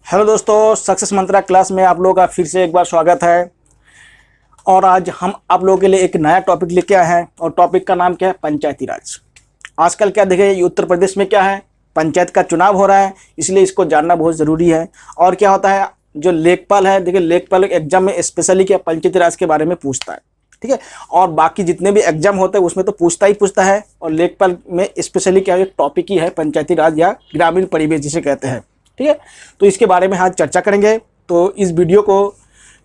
Hello दोस्तों, success मंत्रा class में आप लोगों का फिर से एक बार स्वागत है। और आज हम आप लोगों के लिए एक नया टॉपिक लेके आए हैं और टॉपिक का नाम क्या है? पंचायती राज। आजकल क्या देखे, ये उत्तर प्रदेश में क्या है, पंचायत का चुनाव हो रहा है, इसलिए इसको जानना बहुत ज़रूरी है। और क्या होता है, जो लेखपाल है, देखिए लेखपाल एग्जाम में स्पेशली क्या पंचायती राज के बारे में पूछता है, ठीक है। और बाकी जितने भी एग्जाम होते हैं उसमें तो पूछता ही पूछता है, और लेखपाल में स्पेशली क्या एक टॉपिक ही है पंचायती राज या ग्रामीण परिवेश जिसे कहते हैं, ठीक है। तो इसके बारे में आज चर्चा करेंगे। तो इस वीडियो को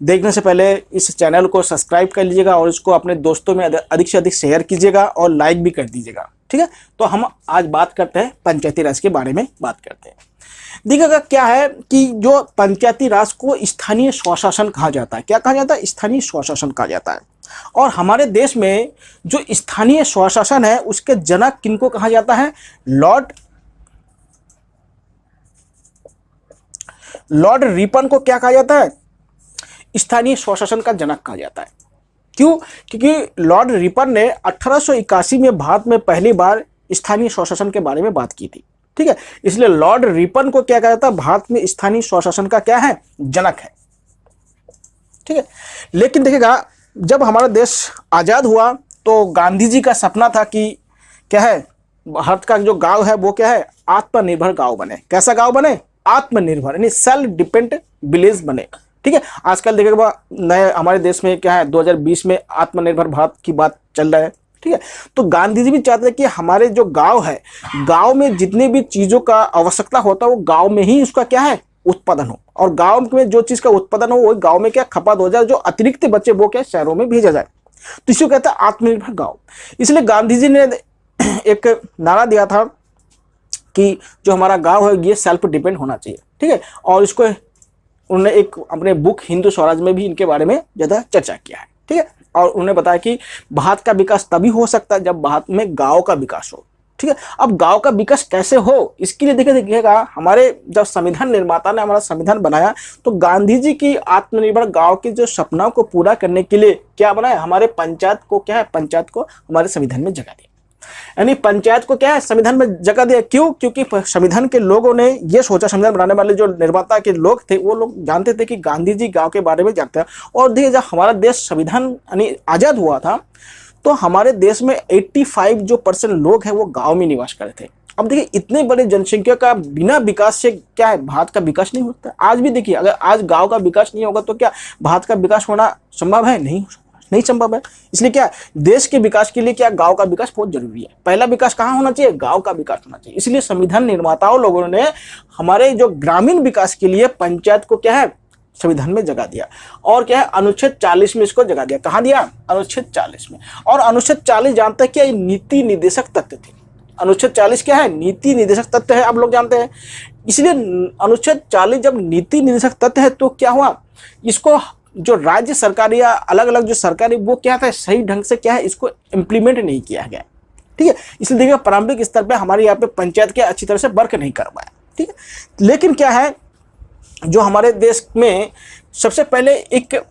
देखने से पहले इस चैनल को सब्सक्राइब कर लीजिएगा और इसको अपने दोस्तों में अधिक से अधिक शेयर कीजिएगा और लाइक भी कर दीजिएगा, ठीक है। तो हम आज बात करते हैं पंचायती राज के बारे में बात करते हैं। देखिएगा क्या है कि जो पंचायती राज को स्थानीय स्वशासन कहा जाता है। क्या कहा जाता है? स्थानीय स्वशासन कहा जाता है। और हमारे देश में जो स्थानीय स्वशासन है उसके जनक किनको कहा जाता है? लॉर्ड रिपन को क्या कहा जाता है? स्थानीय स्वशासन का जनक कहा जाता है। क्यों? क्योंकि लॉर्ड रिपन ने 1881 में भारत में पहली बार स्थानीय स्वशासन के बारे में बात की थी, ठीक है। इसलिए लॉर्ड रिपन को क्या कहा जाता है? भारत में स्थानीय स्वशासन का क्या है? जनक है, ठीक है। लेकिन देखिएगा, जब हमारा देश आजाद हुआ तो गांधी जी का सपना था कि क्या है, भारत का जो गांव है वो क्या है? आत्मनिर्भर गांव बने। कैसा गांव बने? आत्मनिर्भर, यानी सेल्फ डिपेंड विलेज बने, ठीक है। आजकल देखिएगा नए हमारे देश में क्या है, 2020 में आत्मनिर्भर भारत की बात चल रहा है, ठीक है। तो गांधी जी भी चाहते हैं कि हमारे जो गांव है, गांव में जितनी भी चीजों का आवश्यकता होता है वो गांव में ही उसका क्या है? उत्पादन हो। और गांव में जो चीज का उत्पादन हो वो गांव में क्या खपत हो जाए, जो अतिरिक्त बचे वो क्या शहरों में भेजा जाए। तो इसे कहता है आत्मनिर्भर गांव। इसलिए गांधी जी ने एक नारा दिया था कि जो हमारा गांव है ये सेल्फ डिपेंड होना चाहिए, ठीक है। और इसको उन्होंने एक अपने बुक हिंदू स्वराज में भी इनके बारे में ज़्यादा चर्चा किया है, ठीक है। और उन्होंने बताया कि भारत का विकास तभी हो सकता है जब भारत में गांव का विकास हो, ठीक है। अब गांव का विकास कैसे हो, इसके लिए देखिएगा हमारे जब संविधान निर्माता ने हमारा संविधान बनाया तो गांधी जी की आत्मनिर्भर गांव के जो सपनों को पूरा करने के लिए क्या बनाया? हमारे पंचायत को क्या है? पंचायत को हमारे संविधान में जगह दी। यानी पंचायत को क्या है? संविधान में जगह दिया। क्यों? क्योंकि संविधान के लोगों ने ये सोचा, संविधान बनाने वाले जो निर्माता के लोग थे वो लोग जानते थे कि गांधी जी गांव के बारे में जानते हैं। और देखिए, जब हमारा देश संविधान यानी आजाद हुआ था तो हमारे देश में 85% लोग हैं वो गांव में निवास करते थे। अब देखिए, इतने बड़े जनसंख्या का बिना विकास से क्या है, भारत का विकास नहीं होता। आज भी देखिए, अगर आज गांव का विकास नहीं होगा तो क्या भारत का विकास होना संभव है? नहीं संभव है। इसलिए क्या देश के विकास के लिए क्या गांव का विकास बहुत जरूरी है। पहला विकास कहाँ होना चाहिए? गांव का विकास होना चाहिए। इसलिए संविधान निर्माताओं लोगों ने हमारे जो ग्रामीण विकास के लिए पंचायत को क्या है? संविधान में जगह दिया। और क्या है? अनुच्छेद 40 में इसको जगह दिया। कहाँ दिया? अनुच्छेद 40 में। और अनुच्छेद 40 जानते हैं क्या? नीति निर्देशक तत्व थे। अनुच्छेद 40 क्या है? नीति निर्देशक तत्व है, आप लोग जानते हैं। इसलिए अनुच्छेद 40 जब नीति निर्देशक तत्व है तो क्या हुआ, इसको जो राज्य सरकार या अलग अलग जो सरकार है वो क्या था, सही ढंग से क्या है इसको इम्प्लीमेंट नहीं किया गया, ठीक है। इसलिए देखिए, प्रारंभिक स्तर पे हमारे यहाँ पे पंचायत के अच्छी तरह से वर्क नहीं कर पाया, ठीक है। लेकिन क्या है, जो हमारे देश में सबसे पहले एक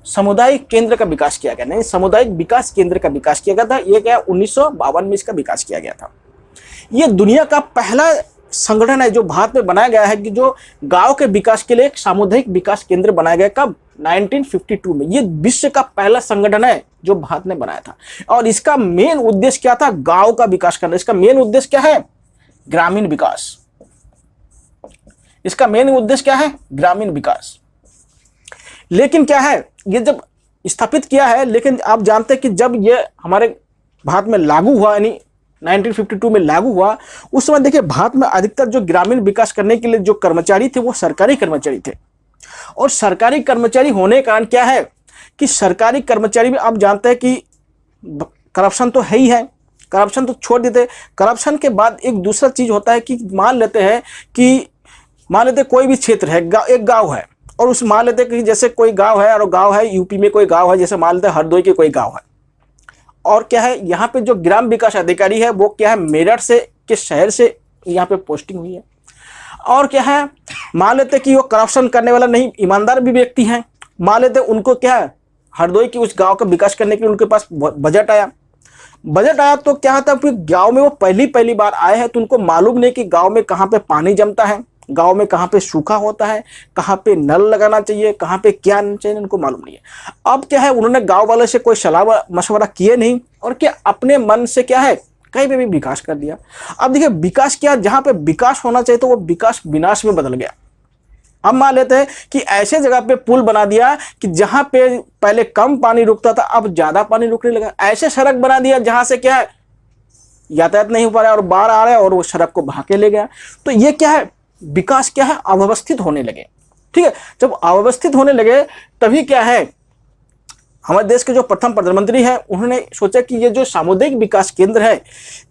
सामुदायिक केंद्र का विकास किया गया, नहीं सामुदायिक विकास केंद्र का विकास किया गया था। ये क्या 1952 में इसका विकास किया गया था। ये दुनिया का पहला संगठन है जो भारत में बनाया गया है कि जो गांव के विकास के लिए एक सामुदायिक विकास केंद्र बनाया गया। कब? 1952 में। ये विश्व का पहला संगठन है जो भारत ने बनाया था। और इसका मेन उद्देश्य क्या था? गांव का विकास करना। इसका मेन उद्देश्य क्या है? ग्रामीण विकास। इसका मेन उद्देश्य क्या है? ग्रामीण विकास। लेकिन क्या है, ये जब स्थापित किया है, लेकिन आप जानते हैं कि जब ये हमारे भारत में लागू हुआ, यानी 1952 में लागू हुआ, उस समय देखिए भारत में अधिकतर जो ग्रामीण विकास करने के लिए जो कर्मचारी थे वो सरकारी कर्मचारी थे। और सरकारी कर्मचारी होने के कारण क्या है कि सरकारी कर्मचारी में आप जानते हैं कि करप्शन तो है ही है। करप्शन तो छोड़ देते, करप्शन के बाद एक दूसरा चीज होता है कि मान लेते कोई भी क्षेत्र है, एक गांव है, और उस मान लेते कि जैसे कोई गांव है, और गांव है यूपी में कोई गांव है, जैसे मान लेते हरदोई के कोई गांव है। और क्या है, यहाँ पे जो ग्राम विकास अधिकारी है वो क्या है, मेरठ से के शहर से यहाँ पे पोस्टिंग हुई है। और क्या है, मान लेते कि वो करप्शन करने वाला नहीं, ईमानदार भी व्यक्ति हैं, मान लेते उनको क्या है, हरदोई की उस गांव का विकास करने के लिए उनके पास बजट आया। तो क्या होता है, फिर गांव में वो पहली बार आए हैं तो उनको मालूम नहीं कि गांव में कहाँ पे पानी जमता है, गांव में कहाँ पे सूखा होता है, कहाँ पे नल लगाना चाहिए, कहाँ पे क्या चाहिए, उनको मालूम नहीं है। अब क्या है, उन्होंने गांव वाले से कोई सलाह मशवरा किए नहीं और क्या अपने मन से क्या है कहीं पे भी विकास कर दिया। अब देखिए विकास क्या, जहां पे विकास होना चाहिए तो वो विकास विनाश में बदल गया। अब मान लेते हैं कि ऐसे जगह पे पुल बना दिया कि जहां पे पहले कम पानी रुकता था अब ज्यादा पानी रुकने लगा। ऐसे सड़क बना दिया जहां से क्या है यातायात नहीं हो पा रहा है और बाढ़ आ रहा है और वो सड़क को बहा के ले गया। तो ये क्या है, विकास क्या है, अव्यवस्थित होने लगे। ठीक है, जब अव्यवस्थित होने लगे तभी क्या है, हमारे देश के जो प्रथम प्रधानमंत्री हैं उन्होंने सोचा कि ये जो सामुदायिक विकास केंद्र है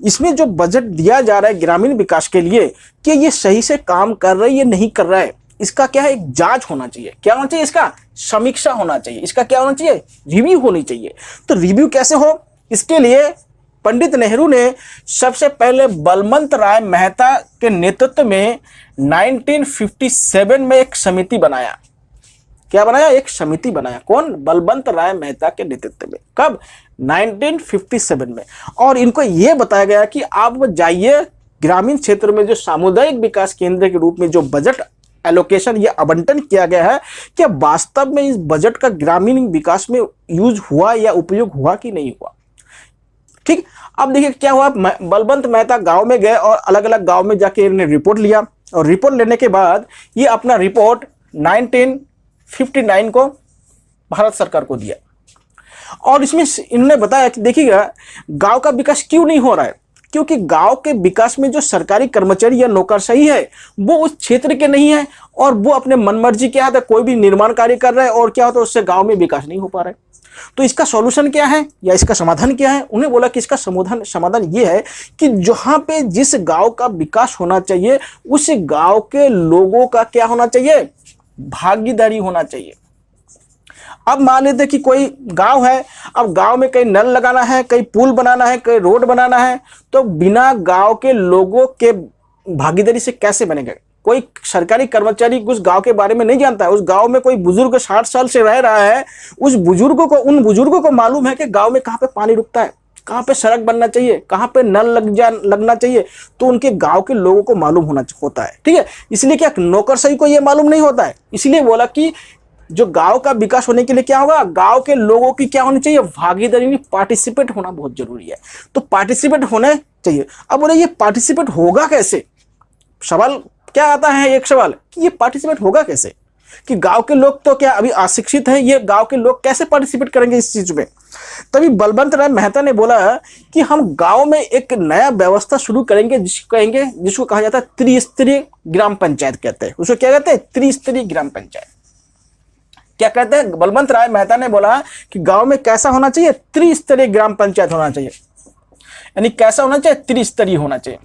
इसमें जो बजट दिया जा रहा है ग्रामीण विकास के लिए, कि ये सही से काम कर रहा है ये नहीं कर रहा है, इसका क्या है एक जांच होना चाहिए। क्या होना चाहिए, इसका समीक्षा होना चाहिए, इसका क्या होना चाहिए, रिव्यू होनी चाहिए। तो रिव्यू कैसे हो, इसके लिए पंडित नेहरू ने सबसे पहले बलवंत राय मेहता के नेतृत्व में 1957 में एक समिति बनाया। क्या बनाया, एक समिति बनाया। कौन, बलवंत राय मेहता के नेतृत्व में। कब, 1957 में। और इनको यह बताया गया कि आप जाइए ग्रामीण क्षेत्र में जो सामुदायिक विकास केंद्र के रूप में जो बजट एलोकेशन या आवंटन किया गया है, क्या वास्तव में इस बजट का ग्रामीण विकास में यूज हुआ या उपयोग हुआ कि नहीं हुआ। ठीक, अब देखिए क्या हुआ, बलवंत मेहता गांव में गए और अलग अलग गांव में जाके इन्होंने रिपोर्ट लिया और रिपोर्ट लेने के बाद ये अपना रिपोर्ट 1959 को भारत सरकार को दिया। और इसमें इन्होंने बताया कि देखिएगा गांव का विकास क्यों नहीं हो रहा है, क्योंकि गांव के विकास में जो सरकारी कर्मचारी या नौकरशाही है वो उस क्षेत्र के नहीं है और वो अपने मनमर्जी के हाथ कोई भी निर्माण कार्य कर रहा है और क्या होता है उससे गांव में विकास नहीं हो पा रहा है। तो इसका सॉल्यूशन क्या है या इसका समाधान क्या है, उन्हें बोला कि इसका समाधान ये है कि जहां पे जिस गांव का विकास होना चाहिए उस गांव के लोगों का क्या होना चाहिए, भागीदारी होना चाहिए। अब मान लेते कि कोई गांव है, अब गांव में कहीं नल लगाना है, कहीं पुल बनाना है, कहीं रोड बनाना है, तो बिना गांव के लोगों के भागीदारी से कैसे बनेगा। कोई सरकारी कर्मचारी उस गांव के बारे में नहीं जानता है, उस गांव में कोई बुजुर्ग 60 साल से रह रहा है, उन बुजुर्गों को मालूम है कि गांव में कहां पे पानी रुकता है, कहां पे सड़क बनना चाहिए, कहां पे नल लगना चाहिए, तो उनके गांव के लोगों को मालूम होता है। ठीक है, इसलिए क्या नौकरशाही को यह मालूम नहीं होता है, इसलिए बोला कि जो गांव का विकास होने के लिए क्या होगा, गांव के लोगों की क्या होनी चाहिए, भागीदारी में पार्टिसिपेट होना बहुत जरूरी है। तो पार्टिसिपेट होने चाहिए। अब बोले ये पार्टिसिपेट होगा कैसे, सवाल क्या आता है, एक सवाल कि ये पार्टिसिपेट होगा कैसे, कि गांव के लोग तो क्या अभी अशिक्षित है, ये गांव के लोग कैसे पार्टिसिपेट करेंगे इस चीज में। तभी बलवंत राय मेहता ने बोला कि हम गांव में एक नया व्यवस्था शुरू करेंगे जिसको कहा जाता है त्रिस्तरीय ग्राम पंचायत कहते हैं। उसको क्या कहते हैं, त्रिस्तरीय ग्राम पंचायत। क्या कहते हैं, बलवंत राय मेहता ने बोला कि गांव में कैसा होना चाहिए, त्रिस्तरीय ग्राम पंचायत होना चाहिए। यानी कैसा होना चाहिए, त्रिस्तरीय होना चाहिए।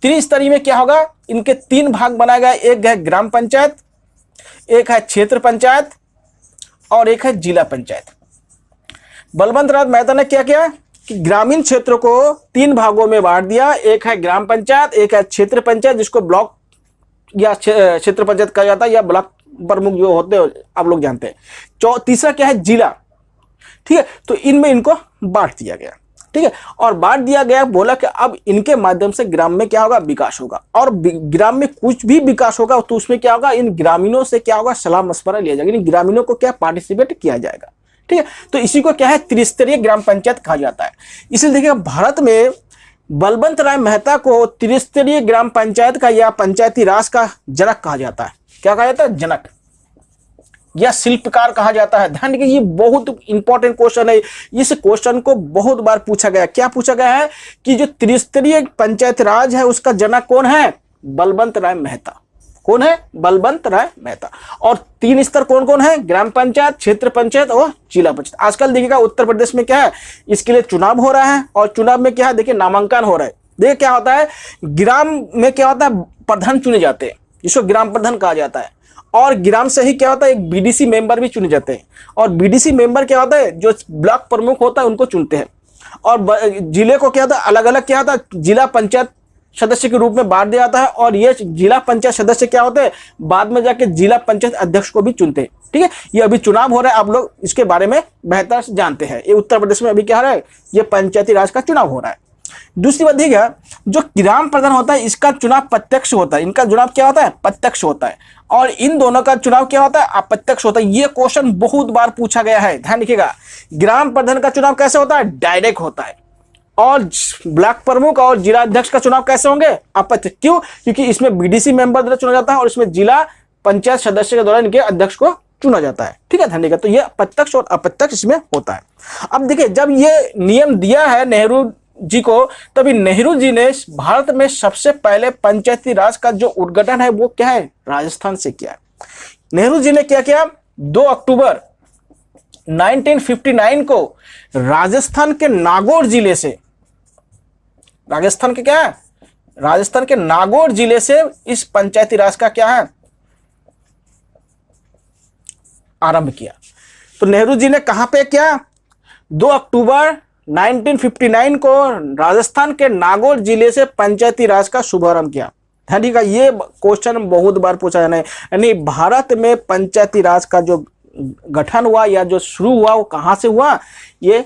त्रिस्तरीय में क्या होगा, इनके 3 भाग बनाए गए, एक है ग्राम पंचायत, एक है क्षेत्र पंचायत और एक है जिला पंचायत। बलवंत राय मेहता ने क्या किया कि ग्रामीण क्षेत्र को 3 भागों में बांट दिया, एक है ग्राम पंचायत, एक है क्षेत्र पंचायत जिसको ब्लॉक या क्षेत्र पंचायत कहा जाता है या ब्लॉक प्रमुख जो होते हैं आप लोग जानते हैं। तीसरा क्या है, जिला। ठीक है, तो इनमें इनको बांट दिया गया। ठीक है, और बांट दिया गया, बोला कि अब इनके माध्यम से ग्राम में क्या होगा, विकास होगा। और ग्राम में कुछ भी विकास होगा तो उसमें क्या होगा, इन ग्रामीणों से क्या होगा, सलाह मशवरा लिया जाएगा, इन ग्रामीणों को क्या पार्टिसिपेट किया जाएगा। ठीक है, तो इसी को क्या है, त्रिस्तरीय ग्राम पंचायत कहा जाता है। इसलिए देखिए भारत में बलवंत राय मेहता को त्रिस्तरीय ग्राम पंचायत का या पंचायती राज का जनक कहा जाता है। क्या कहा जाता है, जनक या शिल्पकार कहा जाता है। ध्यान रखिए, ये बहुत इंपॉर्टेंट क्वेश्चन है। इस क्वेश्चन को बहुत बार पूछा गया। क्या पूछा गया है कि जो त्रिस्तरीय पंचायत राज है उसका जनक कौन है, बलवंत राय मेहता। कौन है, बलवंत राय मेहता। और 3 स्तर कौन कौन है, ग्राम पंचायत, क्षेत्र पंचायत और जिला पंचायत। आजकल देखिएगा उत्तर प्रदेश में क्या है, इसके लिए चुनाव हो रहा है और चुनाव में क्या है, देखिए नामांकन हो रहा है। देखिए क्या होता है, ग्राम में क्या होता है, प्रधान चुने जाते हैं जिसको ग्राम प्रधान कहा जाता है। और ग्राम से ही क्या होता है, एक बीडीसी मेंबर भी चुने जाते हैं। और बीडीसी मेंबर क्या होता है, जो ब्लॉक प्रमुख होता है उनको चुनते हैं। और जिले को क्या होता है, अलग अलग क्या होता है, जिला पंचायत सदस्य के रूप में बांट दिया जाता है। और ये जिला पंचायत सदस्य क्या होते हैं, बाद में जाके जिला पंचायत अध्यक्ष को भी चुनते हैं। ठीक है, ये अभी चुनाव हो रहा है, आप लोग इसके बारे में बेहतर जानते हैं। ये उत्तर प्रदेश में अभी क्या हो रहा है, ये पंचायती राज का चुनाव हो रहा है। दूसरी बात देखिएगा, जो ग्राम प्रधान होता है इसका चुनाव प्रत्यक्ष होता है, इनका चुनाव क्या होता है, प्रत्यक्ष होता है, और इन दोनों का चुनाव क्या होता है, अप्रत्यक्ष होता है। ये क्वेश्चन बहुत बार पूछा गया है, ध्यान रखिएगा। ग्राम प्रधान का चुनाव कैसे होता है, डायरेक्ट होता है, और ब्लॉक प्रमुख और जिला अध्यक्ष का चुनाव कैसे होंगे, अप्रत्यक्ष। क्यों? क्योंकि इसमें बीडीसी मेंबर द्वारा चुना जाता है और इसमें जिला पंचायत सदस्य के द्वारा इनके अध्यक्ष को चुना जाता है, ठीक है, ध्यान रखिएगा। तो ये प्रत्यक्ष और अप्रत्यक्ष इसमें होता है। अब देखिए, जब ये नियम दिया है नेहरू जी को, तभी नेहरू जी ने भारत में सबसे पहले पंचायती राज का जो उद्घाटन है वो क्या है, राजस्थान से किया है। नेहरू जी ने क्या किया, 2 अक्टूबर 1959 को राजस्थान के नागौर जिले से, राजस्थान के क्या है, राजस्थान के नागौर जिले से इस पंचायती राज का क्या है, आरंभ किया। तो नेहरू जी ने कहां पे किया, 2 अक्टूबर 1959 को राजस्थान के नागौर जिले से पंचायती राज का शुभारंभ किया। ध्यान रखिएगा, ये क्वेश्चन बहुत बार पूछा जाना है, यानी भारत में पंचायती राज का जो गठन हुआ या जो शुरू हुआ वो कहां से हुआ, ये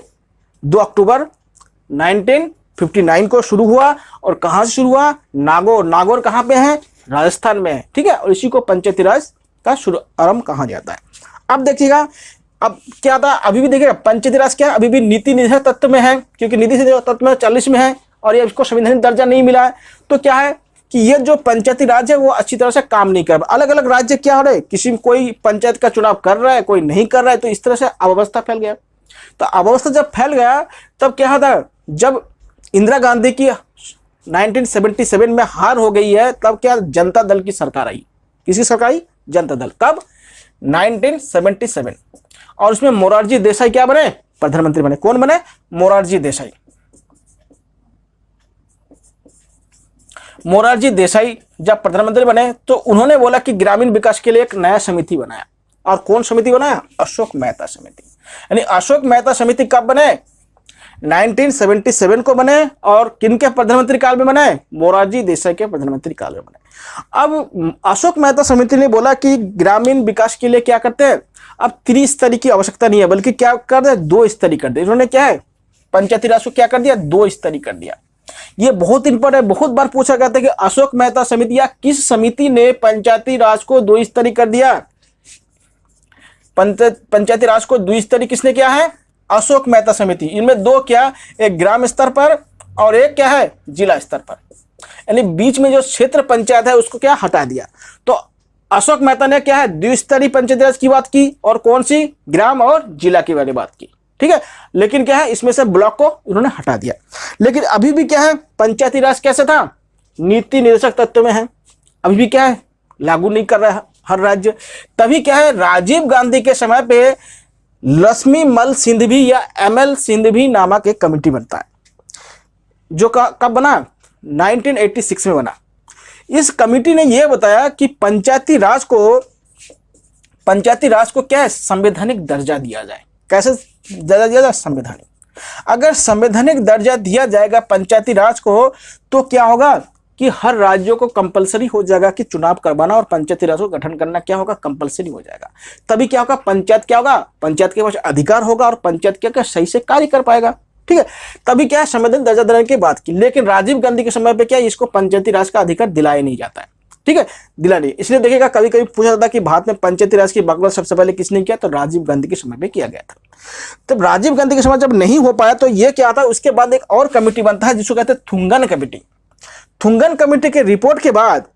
2 अक्टूबर 1959 को शुरू हुआ। और कहां से शुरू हुआ, नागौर। नागौर कहां पे है, राजस्थान में है, ठीक है, और इसी को पंचायती राज का शुभारंभ कहा जाता है। अब देखिएगा, अब क्या था, अभी भी देखिएगा पंचायती राज क्या है, अभी भी नीति निर्धारक तत्व में है, क्योंकि नीति निर्धारक तत्व में 40 में है और ये इसको संवैधानिक दर्जा नहीं मिला है। तो क्या है कि ये जो पंचायती राज है वो अच्छी तरह से काम नहीं कर रहा। अलग अलग राज्य क्या हो रहे, किसी में कोई पंचायत का चुनाव कर रहा है, कोई नहीं कर रहा है, तो इस तरह से अव्यवस्था फैल गया। तो अव्यवस्था जब फैल गया तब क्या था, जब इंदिरा गांधी की 1977 में हार हो गई है, तब क्या जनता दल की सरकार आई। किसकी सरकार आई, जनता दल। कब, 1977। और उसमें मोरारजी देसाई क्या बने, प्रधानमंत्री बने। कौन बने, मोरारजी देसाई। मोरारजी देसाई जब प्रधानमंत्री बने तो उन्होंने बोला कि ग्रामीण विकास के लिए एक नया समिति बनाया। और कौन समिति बनाया, अशोक मेहता समिति। यानी अशोक मेहता समिति कब बने, 1977 को बने, और किनके प्रधानमंत्री काल में बने, मोरारजी देसाई के प्रधानमंत्री काल में बने। अब अशोक मेहता समिति ने बोला कि ग्रामीण विकास के लिए क्या करते हैं, अब त्रिस्तरीय की आवश्यकता नहीं है, बल्कि क्या कर दे, 2 स्तरीय कर दे। इन्होंने क्या है, पंचायती राज को क्या कर दिया, 2 स्तरीय कर दिया। ये बहुत इंपॉर्टेंट, बहुत बार पूछा गया था कि अशोक मेहता समिति या किस समिति ने पंचायती राज को 2 स्तरीय कर दिया। पंचायती राज को 2 स्तरीय किसने किया है, अशोक मेहता समिति। इनमें 2 क्या, एक ग्राम स्तर पर और एक क्या है, जिला स्तर पर। यानी बीच में जो क्षेत्र पंचायत है उसको क्या हटा दिया। तो अशोक मेहता ने क्या है, 2 स्तरीय पंचायती राज की बात की, और कौन सी, ग्राम और जिला की वाली बात की, ठीक है। लेकिन क्या है, इसमें से ब्लॉक को उन्होंने हटा दिया। लेकिन अभी भी क्या है, पंचायती राज कैसे था, नीति निर्देशक तत्व में है, अभी भी क्या है, लागू नहीं कर रहा है हर राज्य। तभी क्या है, राजीव गांधी के समय पे लक्ष्मी मल सिंघवी या ML सिंघवी नामक एक कमेटी बनता है, जो कब बना, 1986 में बना। इस कमेटी ने यह बताया कि पंचायती राज को क्या है, संवैधानिक दर्जा दिया जाए। कैसे दर्जा दिया जाए, संवैधानिक। अगर संवैधानिक दर्जा दिया जाएगा पंचायती राज को, तो क्या होगा कि हर राज्यों को कंपलसरी हो जाएगा कि चुनाव करवाना, और पंचायती राज को गठन करना क्या होगा, कंपलसरी हो जाएगा। तभी क्या होगा, पंचायत क्या होगा, पंचायत के पास अधिकार होगा और पंचायत क्या सही से कार्य कर पाएगा, ठीक है। तभी क्या है, संवैधानिक दर्जा देने की बात की। लेकिन राजीव गांधी के समय पे क्या, इसको पंचायती राज का अधिकार दिलाया नहीं जाता है, ठीक है, दिला नहीं। इसलिए देखिएगा, कभी कभी पूछा जाता है कि भारत में पंचायती राज की बकवास सबसे पहले किसने किया, तो राजीव गांधी के समय पे किया गया था। तब राजीव गांधी के समय जब नहीं हो पाया तो ये क्या था, उसके बाद एक और कमेटी बनता है जिसको कहते हैं थुंगन कमेटी। थुंगन कमेटी के रिपोर्ट के बाद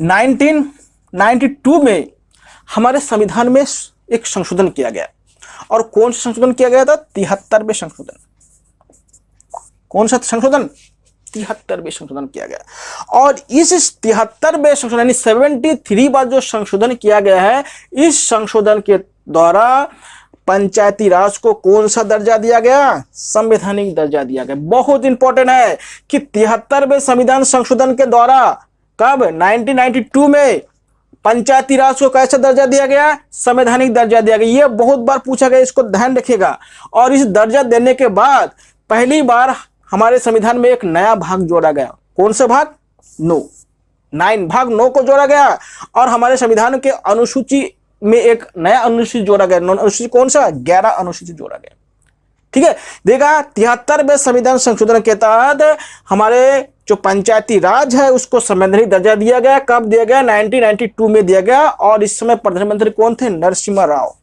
1992 में हमारे संविधान में एक संशोधन किया गया। और कौन सा संशोधन किया गया था, 73वें संशोधन। कौन सा संशोधन, 73वें संशोधन किया गया। और इस 73वें संशोधन यानी 73 बार जो संशोधन किया गया है, इस संशोधन के द्वारा पंचायती राज को कौन सा दर्जा दिया गया, संवैधानिक दर्जा दिया गया। बहुत इंपॉर्टेंट है कि 73वें संविधान संशोधन के द्वारा कब, 1992 में पंचायती राज को कैसा दर्जा दिया गया, संवैधानिक दर्जा दिया गया। यह बहुत बार पूछा गया, इसको ध्यान रखिएगा। और इस दर्जा देने के बाद पहली बार हमारे संविधान में एक नया भाग जोड़ा गया। कौन सा भाग, 9 भाग 9 को जोड़ा गया। और हमारे संविधान के अनुसूची में एक नया अनुसूची जोड़ा गया। अनुसूची कौन सा, 11 अनुसूची जोड़ा गया। ठीक है, देखा 73वें संविधान संशोधन के तहत हमारे जो पंचायती राज है उसको संवैधानिक दर्जा दिया गया। कब दिया गया? 1992 में दिया गया। और इस समय प्रधानमंत्री कौन थे? नरसिम्हा राव,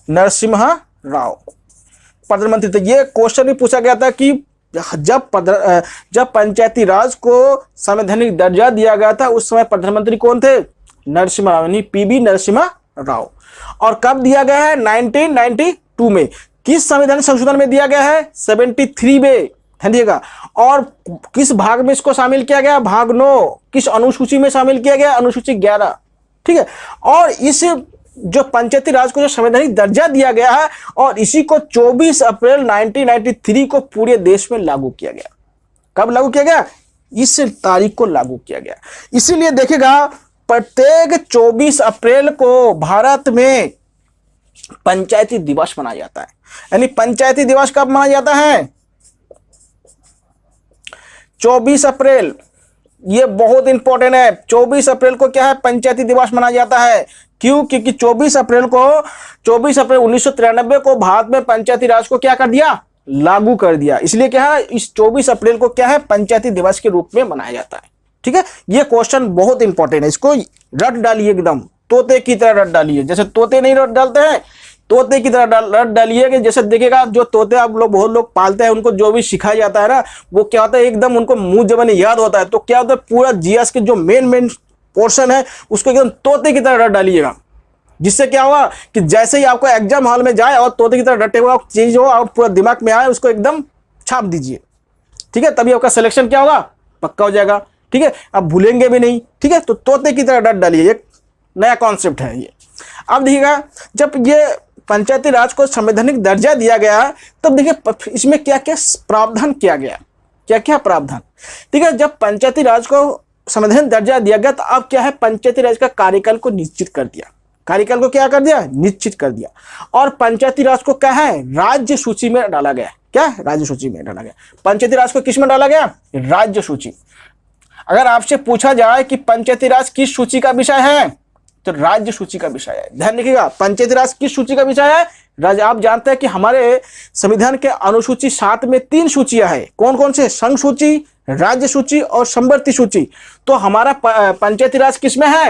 नरसिम्हा राव प्रधानमंत्री थे। ये क्वेश्चन भी पूछा गया था कि जब पंचायती राज को संवैधानिक दर्जा दिया गया था उस समय प्रधानमंत्री कौन थे? नरसिम्हा राव, यानी पीवी नरसिम्हा राव। और कब दिया गया है? 1992 में। किस संविधान संशोधन में दिया गया है? 73 में, ध्यान दिएगा। और किस भाग में इसको शामिल किया गया? भाग 9। किस अनुसूची में शामिल किया गया? अनुसूची 11, ठीक है। और इस जो पंचायती राज को जो संवैधानिक दर्जा दिया गया है और इसी को 24 अप्रैल 1993 को पूरे देश में लागू किया गया। कब लागू किया गया? इस तारीख को लागू किया गया। इसीलिए देखेगा प्रत्येक 24 अप्रैल को भारत में पंचायती दिवस मनाया जाता है। यानी पंचायती दिवस कब मनाया जाता है? 24 अप्रैल। ये बहुत इंपॉर्टेंट है। 24 अप्रैल को क्या है? पंचायती दिवस मनाया जाता है। क्यों? क्योंकि 24 अप्रैल 1993 को भारत में पंचायती राज को क्या कर दिया? लागू कर दिया। इसलिए क्या है? इस 24 अप्रैल को क्या है? पंचायती दिवस के रूप में मनाया जाता है। ठीक है, ये क्वेश्चन बहुत इंपॉर्टेंट है, इसको रट डालिए, एकदम तोते की तरह रट डालिए। जैसे तोते नहीं रट डालते हैं, तोते की तरह रट डालिए। कि जैसे देखिएगा जो तोते आप लोग बहुत लोग पालते हैं उनको जो भी सिखाया जाता है ना, वो क्या होता है एकदम उनको मुंह जबानी याद होता है। तो क्या होता है पूरा जीएस के जो मेन पोर्शन है उसको एकदम तोते की तरह रट डालिएगा। जिससे क्या होगा कि जैसे ही आपको एग्जाम हॉल में जाए और तोते की तरह रटे हुआ चीज हो आप पूरा दिमाग में आए उसको एकदम छाप दीजिए। ठीक है, तभी आपका सिलेक्शन क्या होगा? पक्का हो जाएगा। ठीक है, आप भूलेंगे भी नहीं। ठीक है, तो तोते की तरह रट डालिए, एक नया कॉन्सेप्ट है ये। अब देखिएगा जब ये पंचायती राज को संवैधानिक दर्जा दिया गया तब देखिए इसमें क्या क्या प्रावधान किया गया, क्या क्या प्रावधान। ठीक है, जब पंचायती राज को संवैधानिक दर्जा दिया गया तो अब क्या है? पंचायती राज का कार्यकाल को निश्चित कर दिया। कार्यकाल को क्या कर दिया? निश्चित कर दिया। और पंचायती राज को क्या है? राज्य सूची में डाला गया। क्या? राज्य सूची में डाला गया। पंचायती राज को किस में डाला गया? राज्य सूची। अगर आपसे पूछा जाए कि पंचायती राज किस सूची का विषय है तो राज्य सूची का विषय है। ध्यान रखिएगा, पंचायती राज किस सूची का विषय है? राज्य। आप जानते हैं कि हमारे संविधान के अनुसूची 7 में 3 सूचियां हैं। कौन कौन से? संघ सूची, राज्य सूची और समवर्ती सूची। तो हमारा पंचायती राज किसमें है?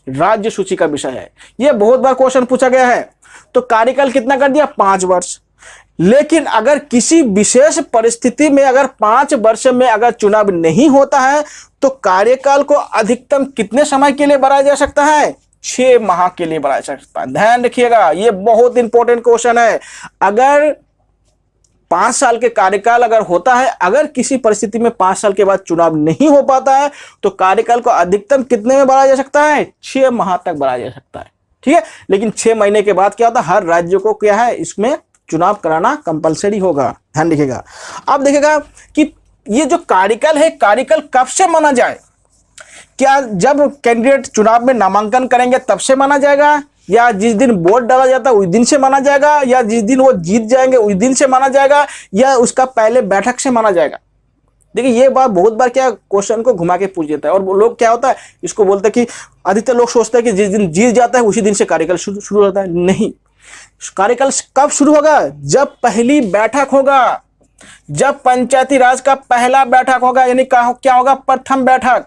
राज्य सूची का विषय है। यह बहुत बार क्वेश्चन पूछा गया है। तो कार्यकाल कितना कर दिया? 5 वर्ष। लेकिन अगर किसी विशेष परिस्थिति में अगर 5 वर्ष में अगर चुनाव नहीं होता है तो कार्यकाल को अधिकतम कितने समय के लिए बढ़ाया जा सकता है? 6 माह के लिए बढ़ाया जा सकता है। ध्यान रखिएगा, यह बहुत इंपॉर्टेंट क्वेश्चन है। अगर 5 साल के कार्यकाल अगर होता है, अगर किसी परिस्थिति में 5 साल के बाद चुनाव नहीं हो पाता है तो कार्यकाल को अधिकतम कितने में बढ़ाया जा सकता है? 6 माह तक बढ़ाया जा सकता है। ठीक है, लेकिन 6 महीने के बाद क्या होता है? हर राज्य को क्या है? इसमें चुनाव कराना कंपलसरी होगा। ध्यान रखिएगा। अब देखिएगा कि ये जो कार्यकाल है, कार्यकाल कब से माना जाए? क्या जब कैंडिडेट चुनाव में नामांकन करेंगे तब से माना जाएगा, या जिस दिन वोट डाला जाता है उस दिन से माना जाएगा, या जिस दिन वो जीत जाएंगे उस दिन से माना जाएगा, या उसका पहले बैठक से माना जाएगा? देखिए ये बात बहुत बार क्या क्वेश्चन को घुमा के पूछ देता है। और वो लोग क्या होता है इसको बोलते हैं कि अधिकतर लोग सोचते हैं कि जिस दिन जीत जाता है उसी दिन से कार्यकाल शुरू होता है। नहीं, कार्यकाल कब शुरू होगा? जब पहली बैठक होगा, जब पंचायती राज का पहला बैठक होगा। यानी क्या होगा? प्रथम बैठक।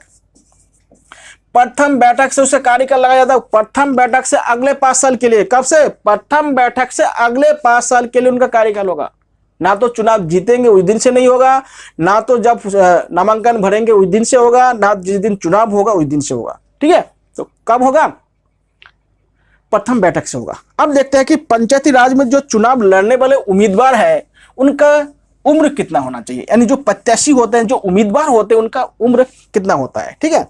प्रथम बैठक से उसे कार्यकाल लगाया जाता है। प्रथम बैठक से अगले 5 साल के लिए। कब से? प्रथम बैठक से अगले 5 साल के लिए उनका कार्यकाल होगा। ना तो चुनाव जीतेंगे उस दिन से नहीं होगा, ना तो जब नामांकन भरेंगे उस दिन से होगा, ना जिस दिन चुनाव होगा उस दिन से होगा। ठीक है, तो कब होगा? प्रथम बैठक से होगा। अब देखते हैं कि पंचायती राज में जो चुनाव लड़ने वाले उम्मीदवार है उनका उम्र कितना होना चाहिए। यानी जो प्रत्याशी होते हैं, जो उम्मीदवार होते हैं, उनका उम्र कितना होता है। ठीक है,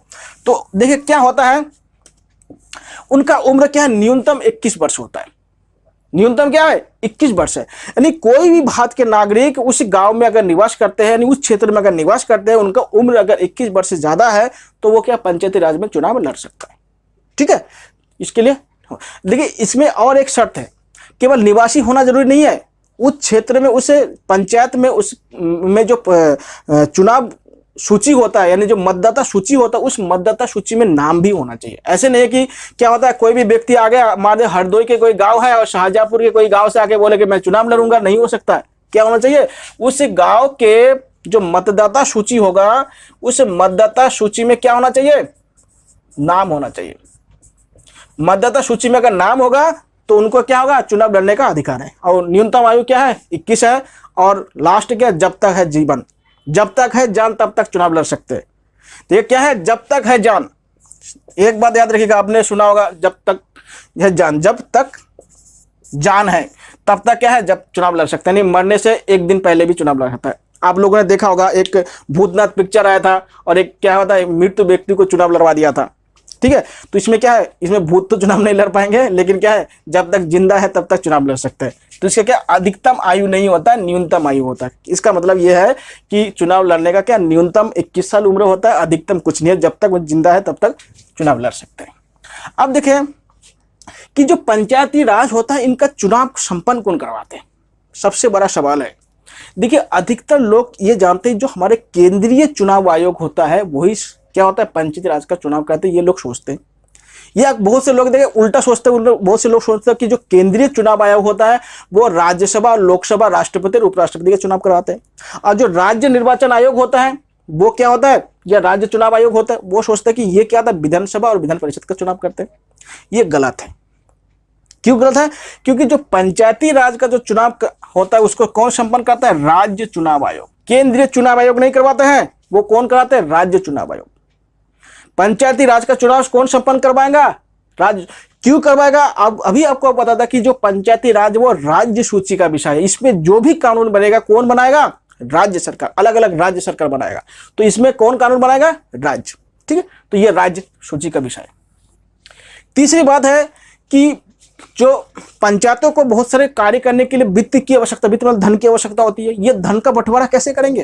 तो देखिए क्या होता है, उनका उम्र क्या है? न्यूनतम 21 वर्ष होता है। न्यूनतम क्या है? 21 वर्ष है। यानी कोई भी भारत के नागरिक उस गांव में अगर निवास करते हैं, यानी उस क्षेत्र में अगर निवास करते हैं, उनका उम्र अगर 21 वर्ष से ज्यादा है तो वो क्या पंचायती राज में चुनाव लड़ सकता है। ठीक है, इसके लिए देखिए इसमें और एक शर्त है, केवल निवासी होना जरूरी नहीं है, उस क्षेत्र में उस पंचायत में उस में जो चुनाव सूची होता है, यानी जो मतदाता सूची होता है, उस मतदाता सूची में नाम भी होना चाहिए। ऐसे नहीं कि क्या होता है, कोई भी व्यक्ति आ गया, मान लो हरदोई के कोई गांव है और शाहजहांपुर के कोई गांव से आके बोले कि मैं चुनाव लड़ूंगा, नहीं हो सकता है। क्या होना चाहिए, उस गांव के जो मतदाता सूची होगा, उस मतदाता सूची में क्या होना चाहिए, नाम होना चाहिए। मतदाता सूची में अगर नाम होगा तो उनको क्या होगा, चुनाव लड़ने का अधिकार है। और न्यूनतम आयु क्या है, 21 है। और लास्ट क्या, जब तक है जीवन, जब तक है जान तब तक चुनाव लड़ सकते हैं। तो ये क्या है, जब तक है जान। एक बात याद रखिएगा, आपने सुना होगा, जब तक है जान, जब तक जान है तब तक क्या है, जब चुनाव लड़ सकते हैं। नहीं, मरने से एक दिन पहले भी चुनाव लड़ सकता है। आप लोगों ने देखा होगा, एक भूतनाथ पिक्चर आया था और एक क्या होता है, मृत्यु व्यक्ति को चुनाव लड़वा दिया था। ठीक है, तो इसमें क्या है, इसमें भूत तो चुनाव नहीं लड़ पाएंगे, लेकिन क्या है, जब तक जिंदा है तब तक चुनाव लड़ सकते हैं। तो इसका क्या, अधिकतम आयु नहीं होता, न्यूनतम आयु होता है। इसका मतलब यह है कि चुनाव लड़ने का क्या, न्यूनतम 21 साल उम्र होता है, अधिकतम कुछ नहीं है। जब तक वो जिंदा है तब तक चुनाव लड़ सकते हैं। अब देखें कि जो पंचायती राज होता है, इनका चुनाव संपन्न कौन करवाते हैं, सबसे बड़ा सवाल है। देखिए, अधिकतर लोग ये जानते हैं जो हमारे केंद्रीय चुनाव आयोग होता है वही क्या होता है, पंचायती राज का चुनाव करते हैं। ये लोग सोचते हैं, ये बहुत से लोग देखें उल्टा सोचते हैं। बहुत से लोग सोचते हैं कि जो केंद्रीय चुनाव आयोग होता है वो राज्यसभा, लोकसभा, राष्ट्रपति और उपराष्ट्रपति के चुनाव करवाते हैं। और जो राज्य निर्वाचन आयोग होता है वो क्या होता है, या राज्य चुनाव आयोग होता है, वो सोचता है कि ये क्या था, विधानसभा और विधान परिषद का चुनाव करते हैं। ये गलत है। क्यों गलत है, क्योंकि जो पंचायती राज का जो चुनाव होता है उसको कौन संपन्न करता है, राज्य चुनाव आयोग। केंद्रीय चुनाव आयोग नहीं करवाते हैं, वो कौन कराते हैं, राज्य चुनाव आयोग। पंचायती राज का चुनाव कौन संपन्न करवाएगा, राज्य। क्यों करवाएगा, अब अभी आपको पता था कि जो पंचायती राज वो राज्य सूची का विषय है। इसमें जो भी कानून बनेगा कौन बनाएगा, राज्य सरकार, अलग अलग राज्य सरकार बनाएगा। तो इसमें कौन कानून बनाएगा, राज्य। ठीक है, तो ये राज्य सूची का विषय है। तीसरी बात है कि जो पंचायतों को बहुत सारे कार्य करने के लिए वित्त की आवश्यकता, वित्त मतलब धन की आवश्यकता होती है। ये धन का बंटवारा कैसे करेंगे,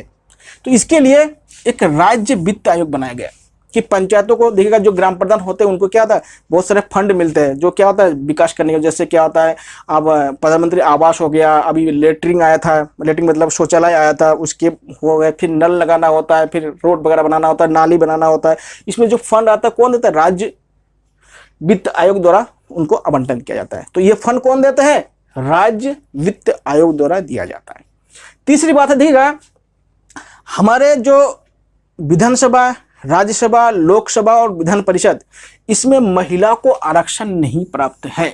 तो इसके लिए एक राज्य वित्त आयोग बनाया गया कि पंचायतों को देखिएगा, जो ग्राम प्रधान होते हैं उनको क्या होता है, बहुत सारे फंड मिलते हैं जो क्या होता है, विकास करने के। जैसे क्या होता है, अब प्रधानमंत्री आवास हो गया, अभी लेटरिंग आया था, लेटरिंग मतलब शौचालय आया था, उसके हो गए, फिर नल लगाना होता है, फिर रोड वगैरह बनाना होता है, नाली बनाना होता है। इसमें जो फंड आता है कौन देता है, राज्य वित्त आयोग द्वारा उनको आवंटन किया जाता है। तो ये फंड कौन देते हैं, राज्य वित्त आयोग द्वारा दिया जाता है। तीसरी बात है, देखिएगा हमारे जो विधानसभा, राज्यसभा, लोकसभा और विधान परिषद, इसमें महिला को आरक्षण नहीं प्राप्त है।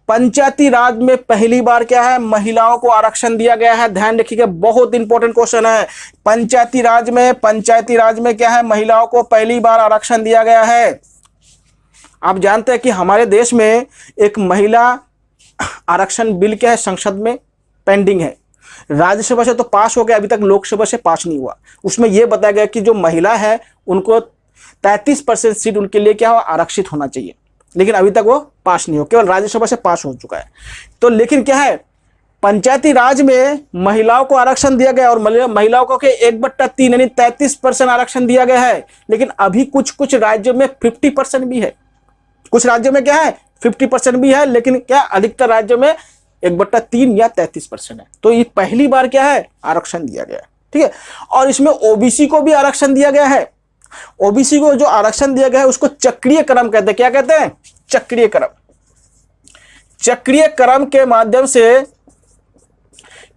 पंचायती राज में पहली बार क्या है, महिलाओं को आरक्षण दिया गया है। ध्यान रखिएगा, बहुत इंपॉर्टेंट क्वेश्चन है। पंचायती राज में क्या है, महिलाओं को पहली बार आरक्षण दिया गया है। आप जानते हैं कि हमारे देश में एक महिला आरक्षण बिल क्या है, संसद में पेंडिंग है। राज्यसभा से तो पास हो गया, अभी तक लोकसभा से पास नहीं हुआ। उसमें यह बताया गया कि जो महिला है उनको 33% सीट उनके लिए क्या हो, आरक्षित होना चाहिए, लेकिन अभी तक वो पास नहीं हो, केवल राज्यसभा से पास हो चुका है। तो लेकिन क्या है, पंचायती राज में महिलाओं को आरक्षण दिया गया और महिलाओं को 1/3 यानी 33% आरक्षण दिया गया है। लेकिन अभी कुछ कुछ राज्यों में 50% भी है, कुछ राज्यों में क्या है 50% भी है, लेकिन क्या अधिकतर राज्यों में 1/3 या 33% है। तो ये पहली बार क्या है, आरक्षण दिया गया है। ठीक है, और इसमें ओबीसी को भी आरक्षण दिया गया है। ओबीसी को जो आरक्षण दिया गया है उसको चक्रीय क्रम कहते हैं। क्या कहते हैं, चक्रीय क्रम। चक्रीय क्रम के माध्यम से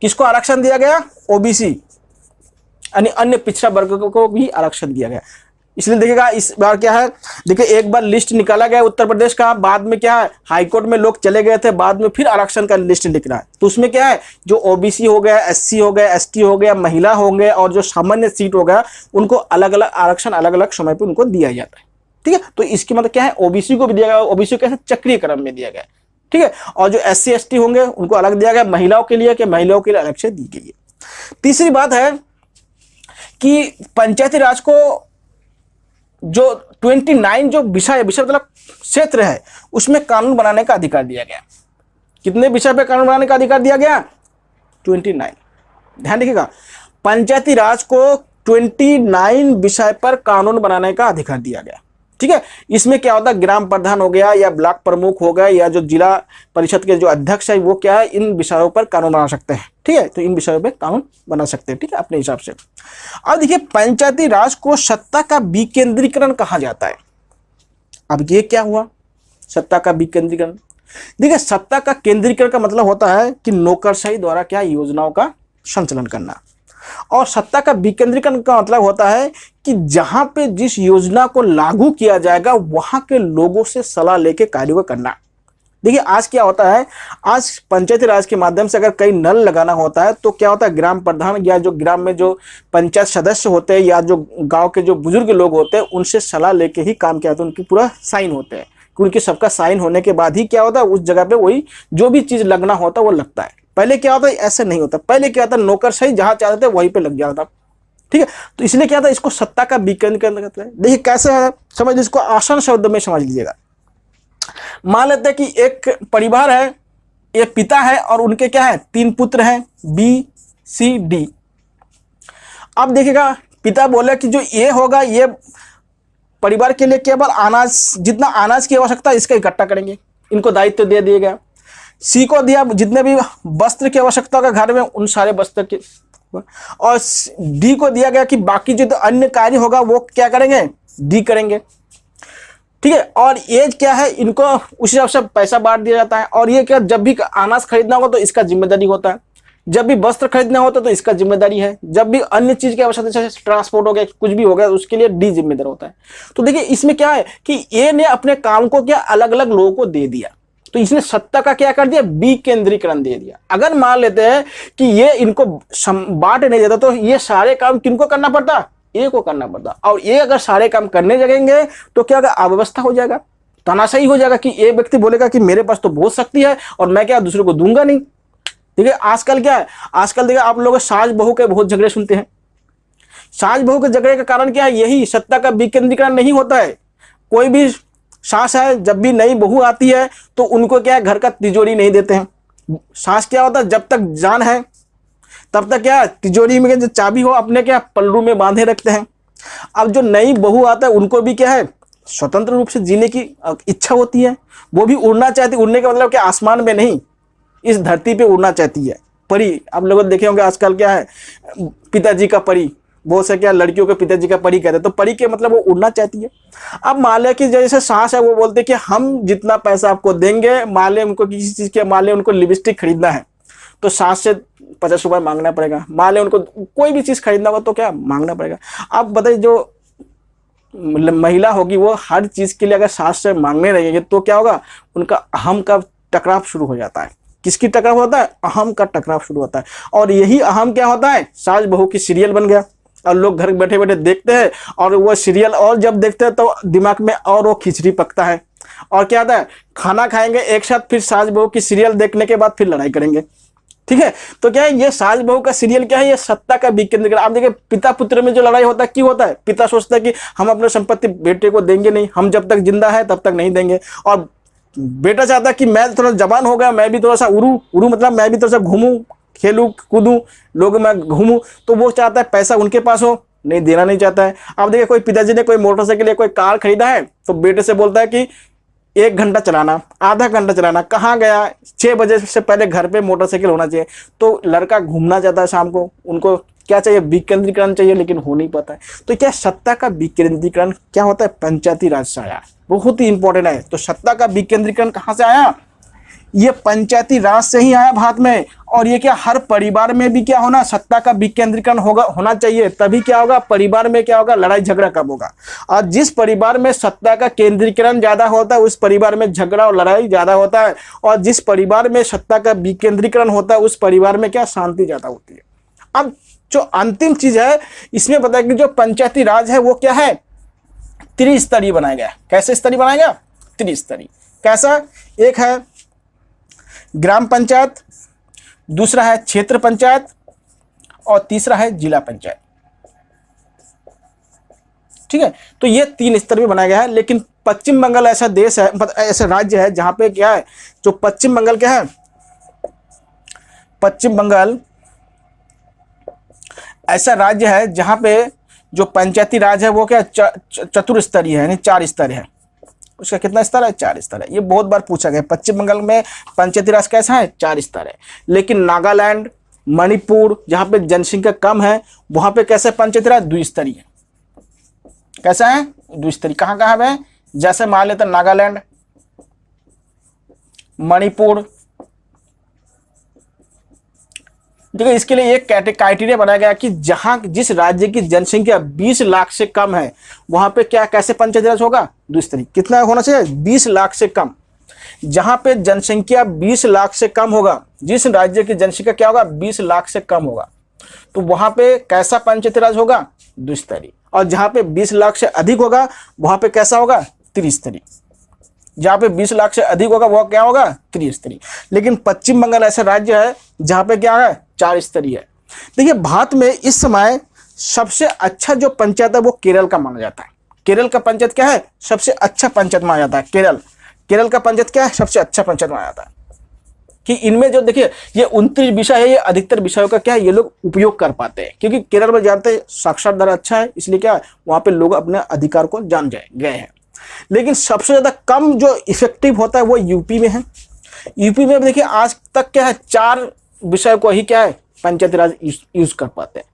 किसको आरक्षण दिया गया, ओबीसी यानी अन्य पिछड़ा वर्ग को भी आरक्षण दिया गया। इसलिए देखिएगा इस बार क्या है, देखिए एक बार लिस्ट निकाला गया उत्तर प्रदेश का, बाद में क्या है हाईकोर्ट में लोग चले गए थे, बाद में फिर आरक्षण का लिस्ट निकला है। तो उसमें क्या है, जो ओबीसी हो गया, एससी हो गया, एसटी हो गया, महिला होंगे और जो सामान्य सीट हो गया, उनको अलग अलग आरक्षण अलग अलग समय पर उनको दिया जाता है। ठीक है, तो इसकी मतलब क्या है, ओबीसी को भी दिया गया, ओबीसी को कैसे चक्रीय क्रम में दिया गया। ठीक है, और जो एससी एसटी होंगे उनको अलग दिया गया, महिलाओं के लिए महिलाओं के लिए अलग से दी गई है। तीसरी बात है कि पंचायती राज को जो 29 जो विषय मतलब क्षेत्र है उसमें कानून बनाने का अधिकार दिया गया। कितने विषय पे कानून बनाने का अधिकार दिया गया, 29। ध्यान रखिएगा, पंचायती राज को 29 विषय पर कानून बनाने का अधिकार दिया गया। ठीक है। इसमें क्या होता है, ग्राम प्रधान हो गया या ब्लॉक प्रमुख हो गया या जो जिला परिषद के जो अध्यक्ष है वो क्या है, इन विषयों पर कानून बना सकते हैं। ठीक है, तो इन विषयों पर कानून बना सकते हैं, ठीक है, अपने हिसाब से। अब देखिए, पंचायती राज को सत्ता का विकेंद्रीकरण कहा जाता है। अब ये क्या हुआ, सत्ता का विकेंद्रीकरण? देखिए, सत्ता का केंद्रीकरण का मतलब होता है कि नौकरशाही द्वारा क्या योजनाओं का संचालन करना, और सत्ता का विकेंद्रीकरण का मतलब होता है कि जहां पे जिस योजना को लागू किया जाएगा वहां के लोगों से सलाह लेके कार्यों को करना। देखिए, आज क्या होता है, आज पंचायती राज के माध्यम से अगर कई नल लगाना होता है तो क्या होता है, ग्राम प्रधान या जो ग्राम में जो पंचायत सदस्य होते हैं या जो गांव के जो बुजुर्ग लोग होते हैं उनसे सलाह लेके ही काम किया जाता है, उनकी पूरा साइन होते हैं, क्योंकि सबका साइन होने के बाद ही क्या होता है, उस जगह पे वही जो भी चीज लगना होता है वो लगता है। पहले क्या होता है, ऐसे नहीं होता। पहले क्या होता है, नौकरशाही जहां चाहते थे वहीं पे लग जाता। ठीक है, तो इसलिए क्या था, इसको सत्ता का विकेंद्रीकरण कहते हैं। देखिए कैसे है, समझ, इसको आसान शब्द में समझ लीजिएगा। मान लेते हैं कि एक परिवार है, एक पिता है और उनके क्या है, 3 पुत्र हैं, बी सी डी। अब देखिएगा, पिता बोले कि जो ये होगा, ये परिवार के लिए केवल अनाज, जितना अनाज की आवश्यकता है इसका इकट्ठा करेंगे, इनको दायित्व दे दिया गया। सी को दिया जितने भी वस्त्र की आवश्यकता होगा घर में उन सारे वस्त्र के, और डी को दिया गया कि बाकी जो तो अन्य कार्य होगा वो क्या करेंगे, डी करेंगे। ठीक है, और एज क्या है, इनको उस हिसाब से पैसा बांट दिया जाता है। और ये क्या, जब भी अनाज खरीदना होगा तो इसका जिम्मेदारी होता है, जब भी वस्त्र खरीदना होता है तो इसका जिम्मेदारी है, जब भी अन्य चीज की आवश्यकता जैसे ट्रांसपोर्ट हो गया, कुछ भी हो गया, उसके लिए डी जिम्मेदार होता है। तो देखिए इसमें क्या है कि ए ने अपने काम को क्या अलग अलग लोगों को दे दिया, तो इसने सत्ता का क्या कर दिया, विकेंद्रीकरण दे दिया। अगर मान लेते हैं कि ये इनको बांट नहीं देता तो ये सारे काम किनको करना पड़ता, ए को करना पड़ता, और ये अगर सारे काम करने लगेंगे तो क्या होगा, अव्यवस्था हो जाएगा, तानाशाही हो जाएगा, कि ये व्यक्ति बोलेगा कि मेरे पास तो बहुत शक्ति है और मैं क्या दूसरे को दूंगा नहीं। ठीक है, आजकल क्या है, आजकल देखिए आप लोग सास बहू के बहुत झगड़े सुनते हैं। सास बहू के झगड़े का कारण क्या है, यही सत्ता का विकेंद्रीकरण नहीं होता है। कोई भी सास है, जब भी नई बहू आती है तो उनको क्या है, घर का तिजोरी नहीं देते हैं। सास क्या होता है, जब तक जान है तब तक क्या, तिजोरी में जो चाबी हो अपने क्या पल्लू में बांधे रखते हैं। अब जो नई बहू आता है उनको भी क्या है, स्वतंत्र रूप से जीने की इच्छा होती है, वो भी उड़ना चाहती। उड़ने का मतलब क्या, आसमान में नहीं, इस धरती पे उड़ना चाहती है। परी, आप लोग देखे होंगे आजकल क्या है, पिताजी का परी, बहुत से क्या लड़कियों के पिताजी का परी कहते हैं, तो परी के मतलब वो उड़ना चाहती है। अब मान ले कि जैसे सास है, वो बोलते कि हम जितना पैसा आपको देंगे, मान ले उनको किसी चीज के, मान ले उनको लिपस्टिक खरीदना है तो सास से 50 रुपये मांगना पड़ेगा। मान ले उनको कोई भी चीज खरीदना होगा तो क्या मांगना पड़ेगा। अब बताइए, जो महिला होगी वो हर चीज के लिए अगर सास से मांगने लगेगी तो क्या होगा, उनका अहम का टकराव शुरू हो जाता है। किसकी टकराव होता है, अहम का टकराव शुरू होता है। और यही अहम क्या होता है, सास बहू की सीरियल बन गया, और लोग घर बैठे बैठे देखते हैं, और वो सीरियल और जब देखते हैं तो दिमाग में और वो खिचड़ी पकता है, और क्या होता है, खाना खाएंगे एक साथ, फिर सास बहू की सीरियल देखने के बाद फिर लड़ाई करेंगे। ठीक है, तो क्या है, ये सास बहू का सीरियल क्या है, ये सत्ता का विकेंद्रीकरण। आप देखिए, पिता पुत्र में जो लड़ाई होता है क्यों होता है, पिता सोचता है कि हम अपने संपत्ति बेटे को देंगे नहीं, हम जब तक जिंदा है तब तक नहीं देंगे, और बेटा चाहता है कि मैं थोड़ा जवान हो गया, मैं भी थोड़ा सा उड़ू मतलब मैं भी थोड़ा सा घूमूं, खेलूं कूदूं, लोग मैं घूमूं, तो वो चाहता है पैसा उनके पास हो, नहीं देना नहीं चाहता है। अब देखिए, कोई पिताजी ने कोई मोटरसाइकिल या कोई कार खरीदा है तो बेटे से बोलता है कि 1 घंटा चलाना, आधा घंटा चलाना, कहाँ गया, 6 बजे से पहले घर पे मोटरसाइकिल होना चाहिए। तो लड़का घूमना चाहता है शाम को, उनको क्या चाहिए, विकेंद्रीकरण चाहिए, लेकिन हो नहीं पाता है। तो क्या सत्ता का विकेंद्रीकरण क्या होता है, पंचायती राज से आया, बहुत ही इंपॉर्टेंट है। तो सत्ता का विकेंद्रीकरण कहाँ से आया, ये पंचायती राज से ही आया भारत में। और ये क्या, हर परिवार में भी क्या होना, सत्ता का विकेंद्रीकरण होना चाहिए, तभी क्या होगा, परिवार में क्या होगा, लड़ाई झगड़ा कम होगा। और जिस परिवार में सत्ता का केंद्रीकरण ज्यादा होता है उस परिवार में झगड़ा और लड़ाई ज्यादा होता है, और जिस परिवार में सत्ता का विकेंद्रीकरण होता है उस परिवार में क्या, शांति ज्यादा होती है। अब जो अंतिम चीज है इसमें बताया कि जो पंचायती राज है वो क्या है, त्रिस्तरीय बनाया गया। कैसे स्तरीय बनाया गया, त्रिस्तरीय। कैसा, एक है ग्राम पंचायत, दूसरा है क्षेत्र पंचायत, और तीसरा है जिला पंचायत। ठीक है, तो ये 3 स्तर में बनाया गया है। लेकिन पश्चिम बंगाल ऐसा देश है, ऐसा राज्य है जहां पे क्या है, जो पश्चिम बंगाल क्या है, पश्चिम बंगाल ऐसा राज्य है जहां पे जो पंचायती राज है वो क्या चतुर्स्तरीय है, यानी 4 स्तर है। उसका कितना स्तर है? 4 स्तर है। ये बहुत बार पूछा गया। पश्चिम बंगाल में पंचायती राज कैसा है? 4 स्तर है। लेकिन नागालैंड, मणिपुर जहां पे जनसंख्या कम है वहां पे कैसे पंचायती राज? द्विस्तरीय। कैसा है? द्विस्तरीय। कहां कहां है? जैसे मान लेते नागालैंड, मणिपुर, देखिए इसके लिए एक क्राइटेरिया बनाया गया कि जहां जिस राज्य की जनसंख्या 20 लाख से कम है वहां पे क्या कैसे पंचायती राज होगा? द्विस्तरीय। कितना होना चाहिए? 20 लाख से कम। जहां पे जनसंख्या 20 लाख से कम होगा, जिस राज्य की जनसंख्या क्या होगा? 20 लाख से कम होगा, तो वहां पे कैसा पंचायती राज होगा? द्विस्तरीय। और जहां पे 20 लाख से अधिक होगा वहां पे कैसा होगा? त्रिस्तरीय। जहां पे 20 लाख से अधिक होगा वह क्या होगा? त्रिस्तरीय। लेकिन पश्चिम बंगाल ऐसा राज्य है जहां पे क्या है? 4 स्तरीय है। देखिए भारत में इस समय सबसे अच्छा जो पंचायत है वो केरल का माना जाता है। केरल का पंचायत क्या है? सबसे अच्छा पंचायत माना जाता है। केरल का पंचायत क्या है? सबसे अच्छा पंचायत माना जाता है। कि इनमें जो देखिए ये 29 विषय है, ये अधिकतर विषयों का क्या है ये लोग उपयोग कर पाते हैं, क्योंकि केरल में जानते हैं साक्षरता दर अच्छा है, इसलिए क्या है वहां पे लोग अपने अधिकार को जान गए हैं। लेकिन सबसे ज्यादा कम जो इफेक्टिव होता है वो यूपी में है। यूपी में देखिए आज तक क्या है 4 विषय को ही क्या है पंचायती राज यूज कर पाते हैं,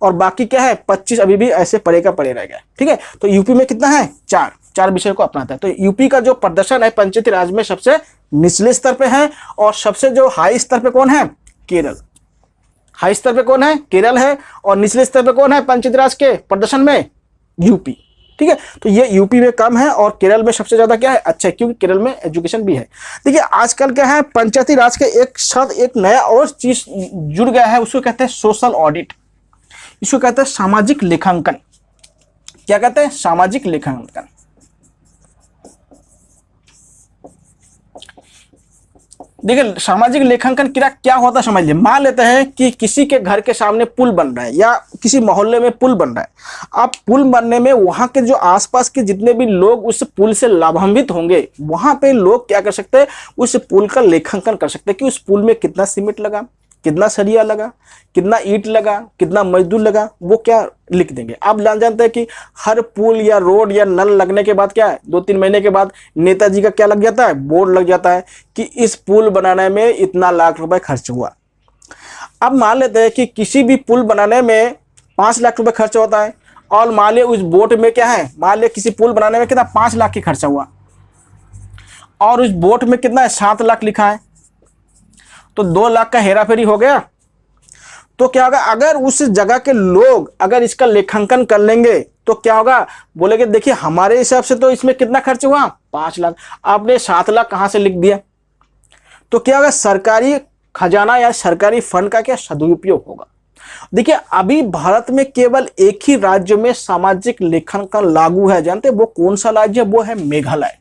और बाकी क्या है 25 अभी भी ऐसे पड़े का पड़े रह गया। ठीक है, तो यूपी में कितना है? 4 विषय को अपनाता है। तो यूपी का जो प्रदर्शन है पंचायती राज में सबसे निचले स्तर पे है, और सबसे जो हाई स्तर पे कौन है? केरल। हाई स्तर पे कौन है? केरल है, और निचले स्तर पे कौन है पंचायती राज के प्रदर्शन में? यूपी। ठीक है, तो ये यूपी में कम है और केरल में सबसे ज्यादा क्या है? अच्छा है, क्योंकि केरल में एजुकेशन भी है। देखिए आजकल क्या है पंचायती राज के एक साथ एक नया और चीज जुड़ गया है, उसको कहते हैं सोशल ऑडिट। इसको कहते हैं सामाजिक लेखांकन। क्या कहते हैं? सामाजिक लेखांकन। देखिए सामाजिक लेखांकन क्या होता है समझ लीजिए। मान लेते हैं कि किसी के घर के सामने पुल बन रहा है या किसी मोहल्ले में पुल बन रहा है। अब पुल बनने में वहां के जो आसपास के जितने भी लोग उस पुल से लाभान्वित होंगे, वहां पे लोग क्या कर सकते हैं? उस पुल का लेखांकन कर सकते हैं कि उस पुल में कितना सीमेंट लगा, कितना सरिया लगा, कितना ईंट लगा, कितना मजदूर लगा, वो क्या लिख देंगे। आप जानते हैं कि हर पुल या रोड या नल लगने के बाद क्या है 2-3 महीने के बाद नेताजी का क्या लग जाता है? बोर्ड लग जाता है कि इस पुल बनाने में इतना लाख रुपए खर्च हुआ। अब मान लेते हैं कि किसी भी पुल बनाने में 5 लाख रुपए खर्च होता है, और मान लिया उस बोट में क्या है, मान लिया किसी पुल बनाने में कितना 5 लाख की खर्चा हुआ, और उस बोट में कितना है 7 लाख लिखा है, तो 2 लाख का हेरा फेरी हो गया। तो क्या होगा? अगर उस जगह के लोग अगर इसका लेखांकन कर लेंगे तो क्या होगा? बोलेंगे देखिए हमारे हिसाब से तो इसमें कितना खर्च हुआ 5 लाख, आपने 7 लाख कहां से लिख दिया। तो क्या होगा? सरकारी खजाना या सरकारी फंड का क्या सदुपयोग होगा। देखिए अभी भारत में केवल एक ही राज्य में सामाजिक लेखांकन लागू है, जानते हैं वो कौन सा राज्य? वो है मेघालय।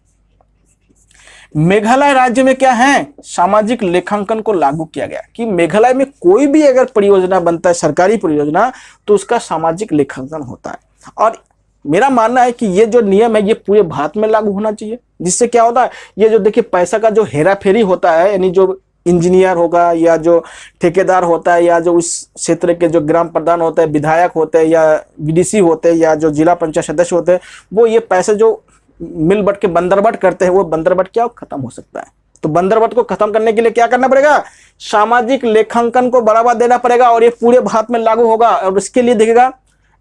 मेघालय राज्य में क्या है सामाजिक लेखांकन को लागू किया गया कि मेघालय में कोई भी अगर परियोजना बनता है सरकारी परियोजना तो उसका सामाजिक लेखांकन होता है। और मेरा मानना है कि ये जो नियम है ये पूरे भारत में लागू होना चाहिए, जिससे क्या होता है ये जो देखिए पैसा का जो हेरा फेरी होता है, यानी जो इंजीनियर होगा या जो ठेकेदार होता है या जो उस क्षेत्र के जो ग्राम प्रधान होते हैं, विधायक होते हैं या बीडीसी होते हैं या जो जिला पंचायत सदस्य होते हैं, वो ये पैसे जो मिल बट के बंदरबट करते हैं वो बंदरबट क्या खत्म हो सकता है। तो बंदरबट को खत्म करने के लिए क्या करना पड़ेगा? सामाजिक लेखांकन को बढ़ावा देना पड़ेगा, और ये पूरे भारत में लागू होगा। और इसके लिए देखिएगा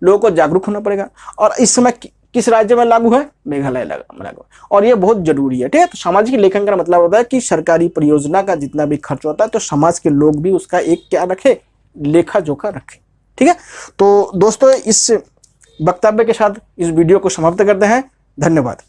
लोगों को जागरूक होना पड़ेगा। और इस समय किस राज्य में लागू है? मेघालय लागू, और ये बहुत जरूरी है। ठीक है, तो सामाजिक लेखांकन का मतलब होता है कि सरकारी परियोजना का जितना भी खर्च होता है तो समाज के लोग भी उसका एक क्या रखे? लेखा जोखा रखे। ठीक है, तो दोस्तों इस वक्तव्य के साथ इस वीडियो को समाप्त करते हैं। धन्यवाद।